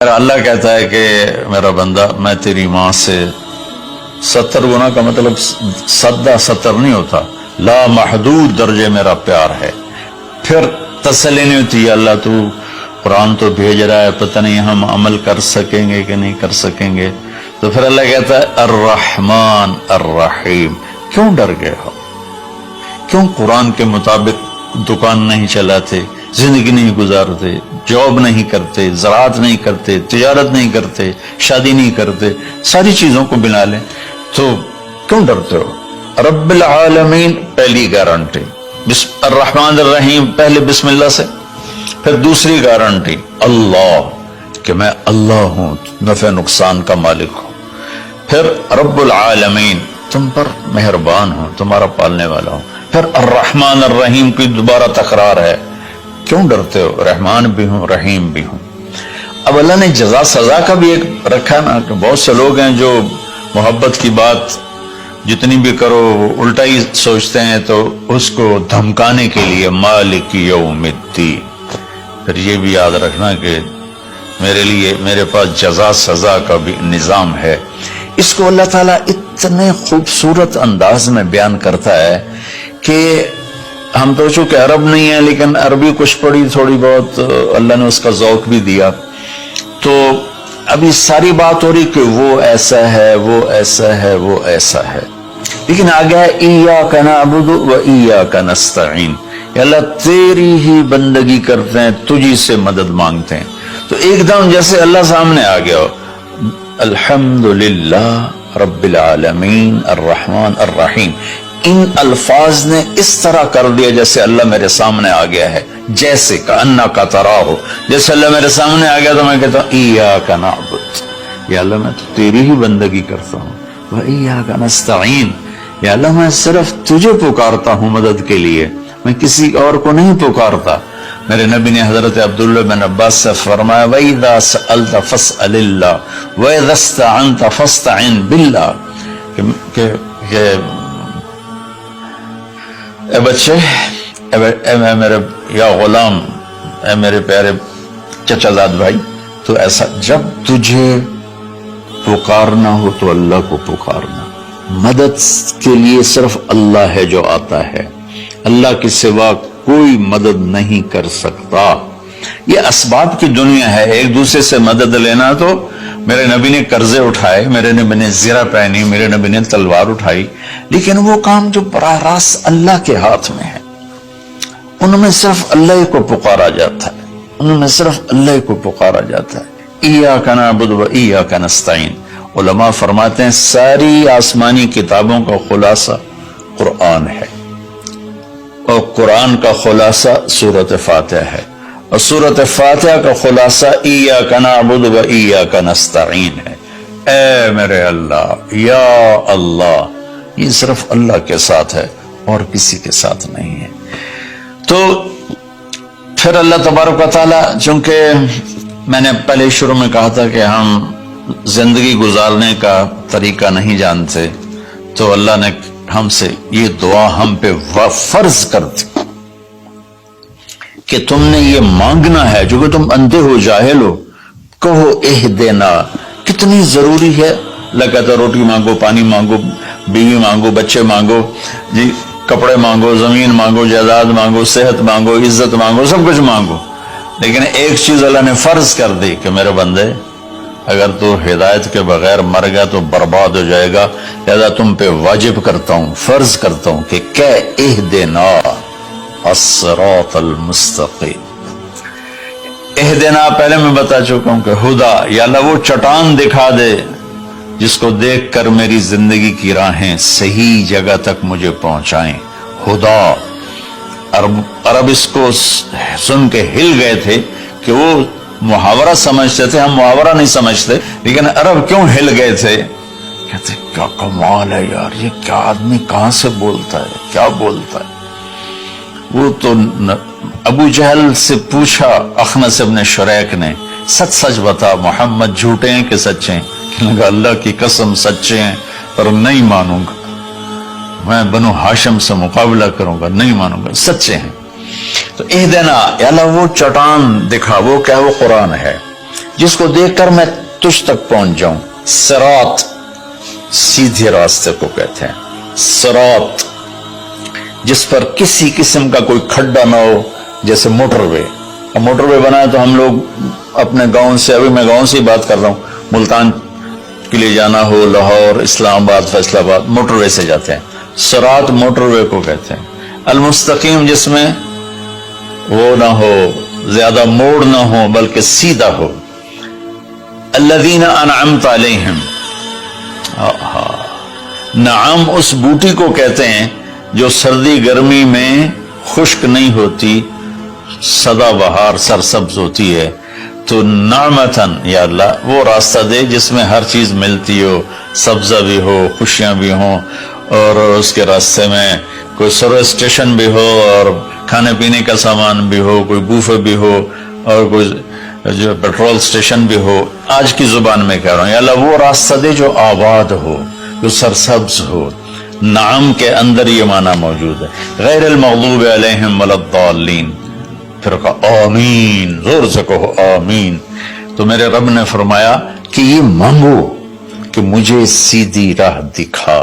اللہ کہتا ہے کہ میرا بندہ میں تیری ماں سے 70 گنا کا مطلب سدہ 70 نہیں ہوتا، لا محدود درجے میرا پیار ہے۔ پھر تسلی نہیں ہوتی، اللہ تو قرآن تو بھیج رہا ہے، پتہ نہیں ہم عمل کر سکیں گے کہ نہیں کر سکیں گے۔ تو پھر اللہ کہتا ہے الرحمن الرحیم، کیوں ڈر گئے ہو؟ کیوں قرآن کے مطابق دکان نہیں چلاتے، زندگی نہیں گزارتے، جاب نہیں کرتے، زراعت نہیں کرتے، تجارت نہیں کرتے، شادی نہیں کرتے، ساری چیزوں کو بنا لیں تو کیوں ڈرتے ہو؟ رب العالمین پہلی گارنٹی، الرحمن الرحیم پہلے بسم اللہ سے، پھر دوسری گارنٹی اللہ کہ میں اللہ ہوں، نفع نقصان کا مالک ہوں، پھر رب العالمین تم پر مہربان ہوں، تمہارا پالنے والا ہوں، پھر الرحمن الرحیم کی دوبارہ تکرار ہے۔ کیوں ڈرتے ہو؟ رحمان بھی ہوں رحیم بھی ہوں۔ اب اللہ نے جزا سزا کا بھی ایک رکھا نا، کہ بہت سے لوگ ہیں جو محبت کی بات جتنی بھی کرو وہ الٹا ہی سوچتے ہیں، تو اس کو دھمکانے کے لیے مالک یوم الدین۔ پھر یہ بھی یاد رکھنا کہ میرے لیے میرے پاس جزا سزا کا بھی نظام ہے۔ اس کو اللہ تعالیٰ اتنے خوبصورت انداز میں بیان کرتا ہے کہ ہم تو چونکہ عرب نہیں ہیں لیکن عربی کچھ پڑھی تھوڑی بہت، اللہ نے اس کا ذوق بھی دیا، تو ابھی ساری بات ہو رہی کہ وہ ایسا ہے، وہ ایسا ہے، وہ ایسا ہے، لیکن آگے ہے ایاک نعبد و ایاک نستعین، اللہ تیری ہی بندگی کرتے ہیں، تجھی سے مدد مانگتے ہیں۔ تو ایک دم جیسے اللہ سامنے آ گیا ہو، الحمدللہ رب العالمین الرحمن الرحیم، ان الفاظ نے اس طرح کر دیا جیسے اللہ میرے سامنے آ گیا ہے، جیسے کہ انک تراہ، جیسے اللہ میرے سامنے آ گیا تو میں کہتا ہوں ایاک نعبد، یا اللہ میں تیری ہی بندگی کرتا ہوں، و ایاک نستعین، یا اللہ میں صرف تجھے پکارتا ہوں مدد کے لیے، میں کسی اور کو نہیں پکارتا۔ میرے نبی نے حضرت عبداللہ بن عباس سے فرمایا وَإِذَا سَأَلْتَ فَاسْأَلِ اللَّهِ وَإِذَا اسْتَعَنْتَ فَاسْتَعِنْ بِاللَّهِ کہ اے بچے، اے میرے یا غلام، اے میرے پیارے چچا زاد بھائی، تو ایسا جب تجھے پکارنا ہو تو اللہ کو پکارنا، مدد کے لیے صرف اللہ ہے جو آتا ہے، اللہ کے سوا کوئی مدد نہیں کر سکتا۔ یہ اسباب کی دنیا ہے، ایک دوسرے سے مدد لینا، تو میرے نبی نے قرضے اٹھائے، میرے نبی نے زرہ پہنی، میرے نبی نے تلوار اٹھائی، لیکن وہ کام جو براہ راست اللہ کے ہاتھ میں ہے ان میں صرف اللہ کو پکارا جاتا ہے، ان میں صرف اللہ کو پکارا جاتا ہے۔ ایاک نعبد و ایاک نستعین، علماء فرماتے ہیں ساری آسمانی کتابوں کا خلاصہ قرآن ہے، اور قرآن کا خلاصہ سورۃ فاتحہ ہے، اور سورۃ فاتحہ کا خلاصہ ایاک نعبد و ایاک نستعین ہے۔ اے میرے اللہ، یا اللہ، یہ صرف اللہ کے ساتھ ہے اور کسی کے ساتھ نہیں ہے۔ تو پھر اللہ تبارک و تعالیٰ، چونکہ میں نے پہلے شروع میں کہا تھا کہ ہم زندگی گزارنے کا طریقہ نہیں جانتے، تو اللہ نے ہم سے یہ دعا ہم پہ فرض کر دی کہ تم نے یہ مانگنا ہے جو کہ تم اندھے ہو، جاہل ہو، کہو اہدنا۔ کتنی ضروری ہے، اللہ کہتا ہے روٹی مانگو، پانی مانگو، بیوی مانگو، بچے مانگو، جی کپڑے مانگو، زمین مانگو، جائیداد مانگو، صحت مانگو، عزت مانگو، سب کچھ مانگو، لیکن ایک چیز اللہ نے فرض کر دی کہ میرے بندے اگر تو ہدایت کے بغیر مر گیا تو برباد ہو جائے گا، لہذا تم پہ واجب کرتا ہوں، فرض کرتا ہوں کہ کہ اہدنا الصراط المستقیم۔ اہدنا پہلے میں بتا چکا ہوں کہ ہدا، یا اللہ وہ چٹان دکھا دے جس کو دیکھ کر میری زندگی کی راہیں صحیح جگہ تک مجھے پہنچائیں۔ ہدا، عرب اس کو سن کے ہل گئے تھے کہ وہ محاورہ سمجھتے تھے، ہم محاورہ نہیں سمجھتے، لیکن عرب کیوں ہل گئے تھے؟ کہتے کیا کمال ہے یار، یہ کیا آدمی کہاں سے بولتا ہے، کیا بولتا ہے۔ وہ تو ابو جہل سے پوچھا اخنس ابن شریک نے، سچ سچ بتا محمد جھوٹے ہیں کہ سچے ہیں؟ کہنے لگا اللہ کی قسم سچے ہیں، پر نہیں مانوں گا، میں بنو ہاشم سے مقابلہ کروں گا، نہیں مانوں گا، سچے ہیں۔ تو اہدنا، یا اللہ وہ چٹان دکھا، وہ کیا؟ وہ قرآن ہے۔ جس کو دیکھ کر میں تجھ تک پہنچ جاؤں. صراط سیدھے راستے کو کہتے ہیں. صراط جس پر کسی قسم کا کوئی کھڈا نہ ہو، جیسے موٹر وے. اب موٹر وے بنا ہے تو ہم لوگ اپنے گاؤں سے، ابھی میں گاؤں سے ہی بات کر رہا ہوں، ملتان کے لیے جانا ہو، لاہور، اسلام آباد، فیصل آباد، موٹر وے سے جاتے ہیں. صراط موٹر وے کو کہتے ہیں. المستقیم جس میں وہ نہ ہو، زیادہ موڑ نہ ہو بلکہ سیدھا ہو. الذین انعمت علیہم، نعم اس بوٹی کو کہتے ہیں جو سردی گرمی میں خشک نہیں ہوتی، سدا بہار سرسبز ہوتی ہے. تو نعمتن، یا اللہ وہ راستہ دے جس میں ہر چیز ملتی ہو، سبزہ بھی ہو، خوشیاں بھی ہوں، اور اس کے راستے میں کوئی سروس اسٹیشن بھی ہو، اور کھانے پینے کا سامان بھی ہو، کوئی بوفے بھی ہو، اور کوئی جو پیٹرول اسٹیشن بھی ہو. آج کی زبان میں کہہ رہا ہوں، یا اللہ وہ راستہ دے جو آباد ہو، جو سرسبز ہو. نعم کے اندر یہ معنی موجود ہے. غیر المغضوب علیہم ولا الضالین. پھر کہا آمین، زور سے کہو آمین. تو میرے رب نے فرمایا کہ یہ مانگو کہ مجھے سیدھی راہ دکھا.